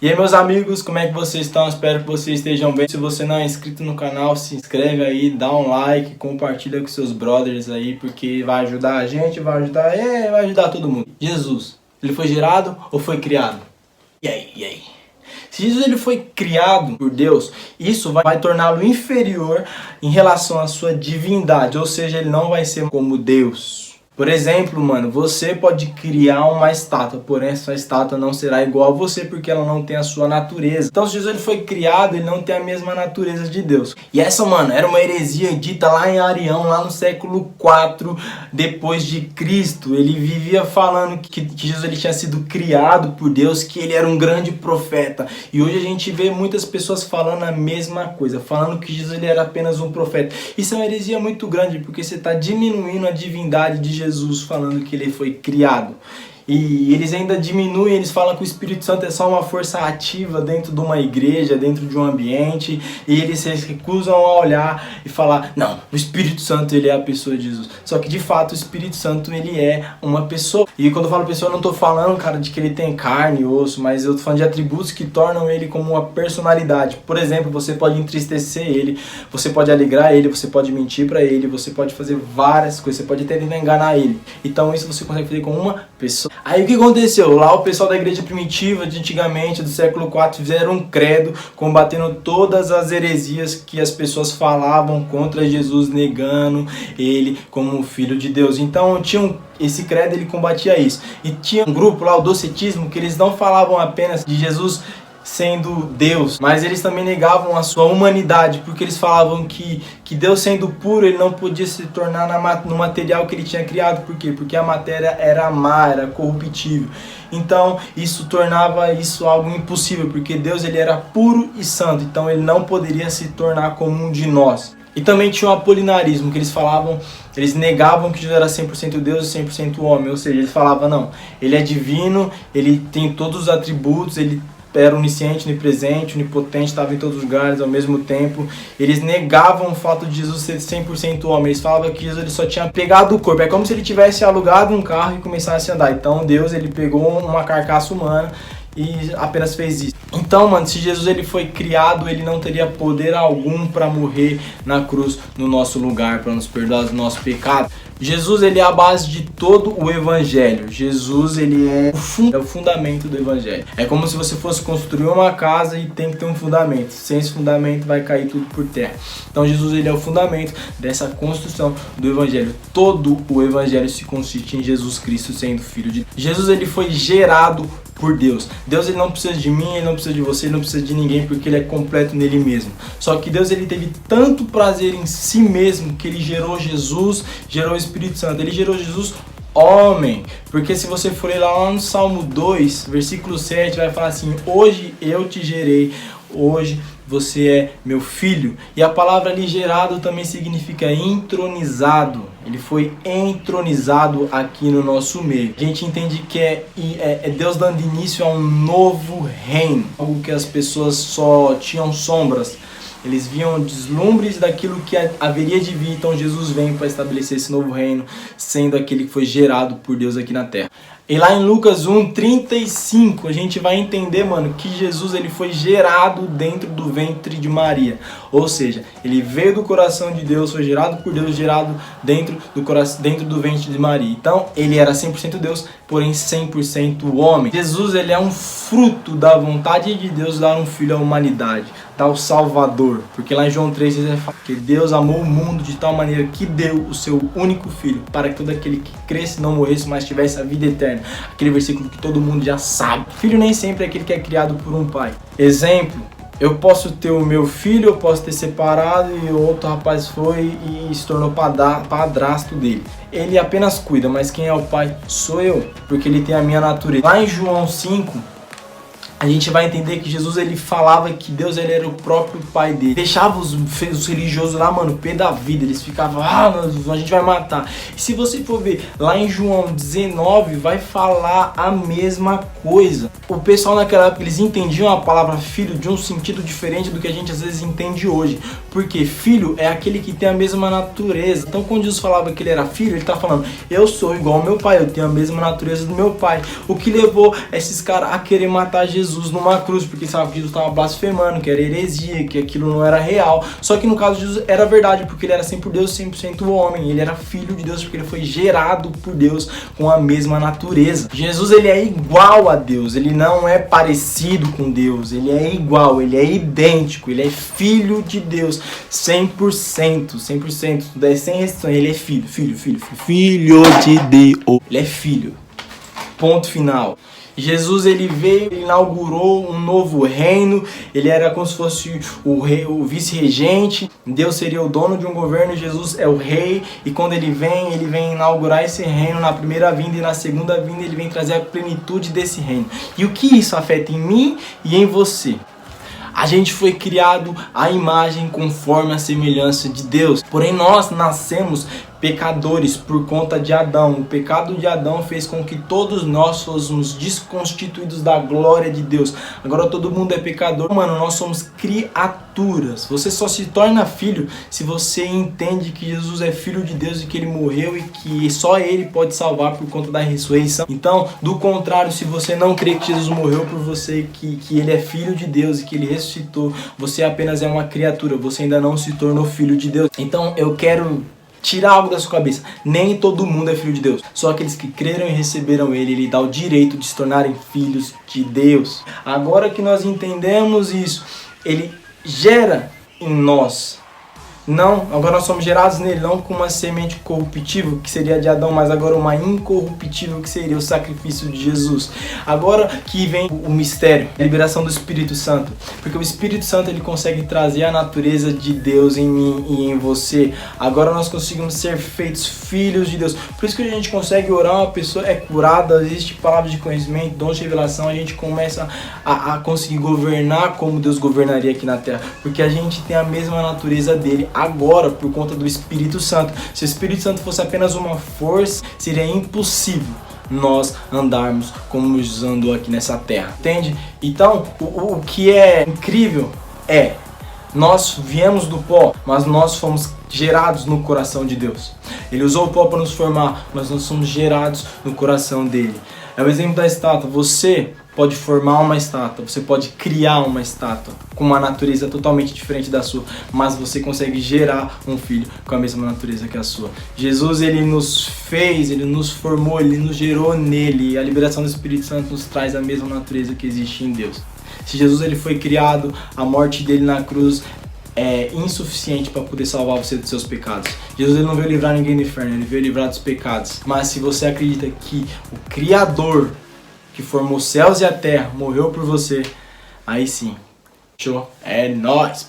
E aí, meus amigos, como é que vocês estão? Espero que vocês estejam bem. Se você não é inscrito no canal, se inscreve aí, dá um like, compartilha com seus brothers aí, porque vai ajudar a gente, vai ajudar todo mundo. Jesus, ele foi gerado ou foi criado? E aí? Se Jesus ele foi criado por Deus, isso vai torná-lo inferior em relação à sua divindade, ou seja, ele não vai ser como Deus. Por exemplo, mano, você pode criar uma estátua, porém essa estátua não será igual a você porque ela não tem a sua natureza. Então, se Jesus ele foi criado, ele não tem a mesma natureza de Deus. E essa, mano, era uma heresia dita lá em Arião, lá no século 4 depois de Cristo. Ele vivia falando que Jesus ele tinha sido criado por Deus, que ele era um grande profeta. E hoje a gente vê muitas pessoas falando a mesma coisa, falando que Jesus ele era apenas um profeta. Isso é uma heresia muito grande, porque você está diminuindo a divindade de Jesus falando que ele foi criado. E eles ainda diminuem, eles falam que o Espírito Santo é só uma força ativa dentro de uma igreja, dentro de um ambiente, e eles se recusam a olhar e falar, não, o Espírito Santo ele é a pessoa de Jesus. Só que de fato o Espírito Santo ele é uma pessoa. E quando eu falo pessoa, eu não estou falando, cara, de que ele tem carne e osso, mas eu estou falando de atributos que tornam ele como uma personalidade. Por exemplo, você pode entristecer ele, você pode alegrar ele, você pode mentir para ele, você pode fazer várias coisas, você pode até tentar enganar ele. Então isso você consegue fazer com uma pessoa. Aí o que aconteceu? Lá o pessoal da igreja primitiva de antigamente, do século IV, fizeram um credo combatendo todas as heresias que as pessoas falavam contra Jesus, negando ele como filho de Deus. Então esse credo ele combatia isso. E tinha um grupo lá, o docetismo, que eles não falavam apenas de Jesus sendo Deus, mas eles também negavam a sua humanidade, porque eles falavam que Deus sendo puro, ele não podia se tornar no material que ele tinha criado. Por quê? Porque a matéria era má, era corruptível. Então isso tornava isso algo impossível, porque Deus ele era puro e santo, então ele não poderia se tornar como um de nós. E também tinha o apolinarismo, que eles negavam que Jesus era 100% Deus e 100% homem, ou seja, eles falavam, não, ele é divino, ele tem todos os atributos, ele era onisciente, onipresente, onipotente, estava em todos os lugares ao mesmo tempo. Eles negavam o fato de Jesus ser 100% homem. Eles falavam que Jesus ele só tinha pegado o corpo. É como se ele tivesse alugado um carro e começasse a andar. Então Deus ele pegou uma carcaça humana e apenas fez isso. Então, mano, se Jesus ele foi criado, ele não teria poder algum para morrer na cruz no nosso lugar, para nos perdoar os nossos pecados. Jesus ele é a base de todo o evangelho. Jesus ele é o fundamento do evangelho. É como se você fosse construir uma casa e tem que ter um fundamento. Sem esse fundamento vai cair tudo por terra. Então Jesus ele é o fundamento dessa construção do evangelho. Todo o evangelho se consiste em Jesus Cristo sendo filho de Deus. Jesus ele foi gerado por Deus. Deus ele não precisa de mim, ele não precisa de você, ele não precisa de ninguém, porque ele é completo nele mesmo. Só que Deus ele teve tanto prazer em si mesmo que ele gerou Jesus, gerou o Espírito Santo. Ele gerou Jesus homem, porque se você for ler lá no Salmo 2, versículo 7, vai falar assim, hoje eu te gerei, hoje você é meu filho. E a palavra ali gerado também significa entronizado. Ele foi entronizado aqui no nosso meio. A gente entende que é Deus dando início a um novo reino. Algo que as pessoas só tinham sombras. Eles viam deslumbres daquilo que haveria de vir. Então Jesus vem para estabelecer esse novo reino, sendo aquele que foi gerado por Deus aqui na terra. E lá em Lucas 1:35 a gente vai entender, mano, que Jesus ele foi gerado dentro do ventre de Maria. Ou seja, ele veio do coração de Deus, foi gerado por Deus, gerado dentro do ventre de Maria. Então ele era 100% Deus, porém 100% homem. Jesus ele é um fruto da vontade de Deus dar um filho à humanidade, dar o Salvador. Porque lá em João 3 ele fala que Deus amou o mundo de tal maneira que deu o seu único filho, para que todo aquele que cresce não morresse, mas tivesse a vida eterna. Aquele versículo que todo mundo já sabe. Filho nem sempre é aquele que é criado por um pai. Exemplo, eu posso ter o meu filho, eu posso ter separado e outro rapaz foi e se tornou padrasto dele. Ele apenas cuida, mas quem é o pai sou eu, porque ele tem a minha natureza. Lá em João 5, a gente vai entender que Jesus ele falava que Deus ele era o próprio pai dele. Deixava os religiosos lá, mano, pé da vida. Eles ficavam, a gente vai matar. E se você for ver lá em João 19, vai falar a mesma coisa. O pessoal naquela época, eles entendiam a palavra filho de um sentido diferente do que a gente às vezes entende hoje. Porque filho é aquele que tem a mesma natureza. Então quando Jesus falava que ele era filho, ele tá falando, eu sou igual ao meu pai, eu tenho a mesma natureza do meu pai. O que levou esses caras a querer matar Jesus? Jesus numa cruz, porque sabe que Jesus estava blasfemando, que era heresia, que aquilo não era real. Só que no caso de Jesus era verdade, porque ele era 100% Deus, 100% homem. Ele era filho de Deus, porque ele foi gerado por Deus com a mesma natureza. Jesus, ele é igual a Deus, ele não é parecido com Deus, ele é igual, ele é idêntico, ele é filho de Deus, 100%, sem restrições. Ele é filho de Deus. Ele é filho. Ponto final. Jesus, ele veio, ele inaugurou um novo reino. Ele era como se fosse o vice-regente. Deus seria o dono de um governo, Jesus é o rei. E quando ele vem inaugurar esse reino na primeira vinda, e na segunda vinda ele vem trazer a plenitude desse reino. E o que isso afeta em mim e em você? A gente foi criado à imagem conforme a semelhança de Deus. Porém, nós nascemos pecadores por conta de Adão. O pecado de Adão fez com que todos nós fôssemos desconstituídos da glória de Deus. Agora todo mundo é pecador. Mano, nós somos criaturas. Você só se torna filho se você entende que Jesus é filho de Deus e que ele morreu e que só ele pode salvar por conta da ressurreição. Então, do contrário, se você não crê que Jesus morreu por você, que ele é filho de Deus e que ele ressuscitou, você apenas é uma criatura. Você ainda não se tornou filho de Deus. Então, eu quero tirar algo da sua cabeça. Nem todo mundo é filho de Deus. Só aqueles que creram e receberam ele. Ele dá o direito de se tornarem filhos de Deus. Agora que nós entendemos isso, ele gera em nós. Não, agora nós somos gerados nele, não com uma semente corruptível, que seria de Adão, mas agora uma incorruptível, que seria o sacrifício de Jesus. Agora que vem o mistério, a liberação do Espírito Santo. Porque o Espírito Santo, ele consegue trazer a natureza de Deus em mim e em você. Agora nós conseguimos ser feitos filhos de Deus. Por isso que a gente consegue orar, uma pessoa é curada, existe palavras de conhecimento, dons de revelação, a gente começa a conseguir governar como Deus governaria aqui na terra. Porque a gente tem a mesma natureza dele. Agora, por conta do Espírito Santo. Se o Espírito Santo fosse apenas uma força, seria impossível nós andarmos como Jesus andou aqui nessa terra, entende? Então, o que é incrível é, nós viemos do pó, mas nós fomos gerados no coração de Deus. Ele usou o pó para nos formar, mas nós somos gerados no coração dele. É o exemplo da estátua. Você pode formar uma estátua, você pode criar uma estátua com uma natureza totalmente diferente da sua, mas você consegue gerar um filho com a mesma natureza que a sua. Jesus, ele nos fez, ele nos formou, ele nos gerou nele, e a liberação do Espírito Santo nos traz a mesma natureza que existe em Deus. Se Jesus, ele foi criado, a morte dele na cruz é insuficiente para poder salvar você dos seus pecados. Jesus, ele não veio livrar ninguém do inferno, ele veio livrar dos pecados. Mas se você acredita que o Criador que formou os céus e a terra morreu por você, aí sim, show, é nóis!